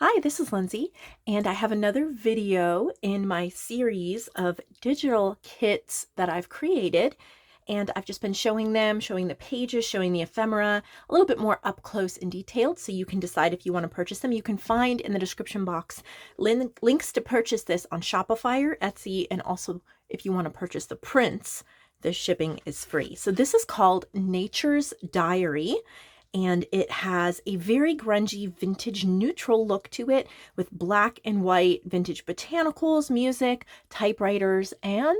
Hi, this is Lindsay, and I have another video in my series of digital kits that I've created. And I've just been showing them, showing the pages, showing the ephemera, a little bit more up close and detailed, so you can decide if you want to purchase them. You can find in the description box links to purchase this on Shopify or Etsy, and also if you want to purchase the prints, the shipping is free. So this is called Nature's Diary, and it has a very grungy vintage neutral look to it with black and white vintage botanicals, music, typewriters, and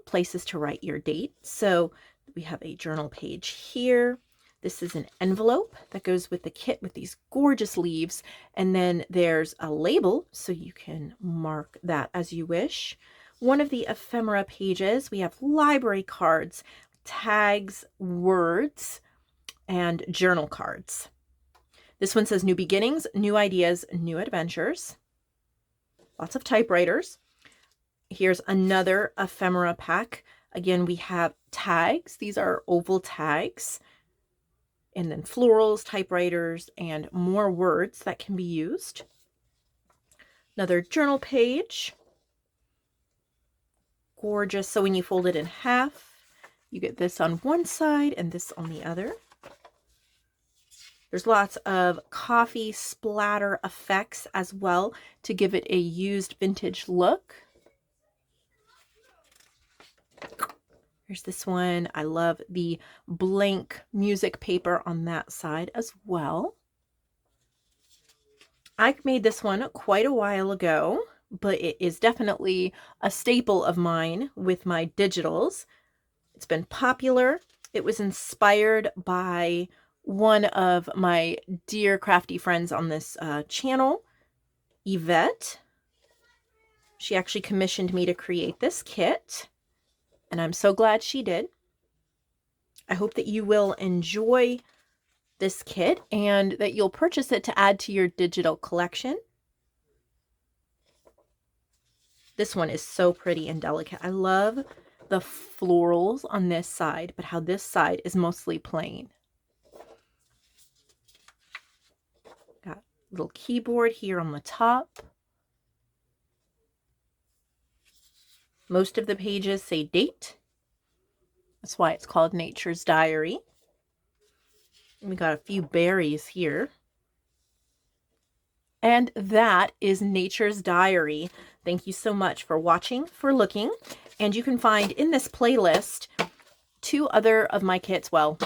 places to write your date. So we have a journal page here. This is an envelope that goes with the kit with these gorgeous leaves. And then there's a label so you can mark that as you wish. One of the ephemera pages, we have library cards, tags, words, and journal cards. This one says new beginnings, new ideas, new adventures. Lots of typewriters. Here's another ephemera pack. Again, we have tags. These are oval tags. And then florals, typewriters, and more words that can be used. Another journal page. Gorgeous. So when you fold it in half, you get this on one side and this on the other. There's lots of coffee splatter effects as well to give it a used vintage look. Here's this one. I love the blank music paper on that side as well. I made this one quite a while ago, but it is definitely a staple of mine with my digitals. It's been popular. It was inspired by one of my dear crafty friends on this channel, Yvette. She actually commissioned me to create this kit, and I'm so glad she did. I hope that you will enjoy this kit and that you'll purchase it to add to your digital collection. This one is so pretty and delicate. I love the florals on this side, but how this side is mostly plain. Got a little keyboard here on the top. Most of the pages say date. That's why it's called Nature's Diary. And we got a few berries here. And that is Nature's Diary. Thank you so much for watching, for looking. And you can find in this playlist 2 other of my kits. Well,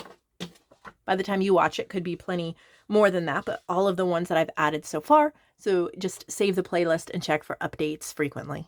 by the time you watch it, could be plenty more than that, but all of the ones that I've added so far. So just save the playlist and check for updates frequently.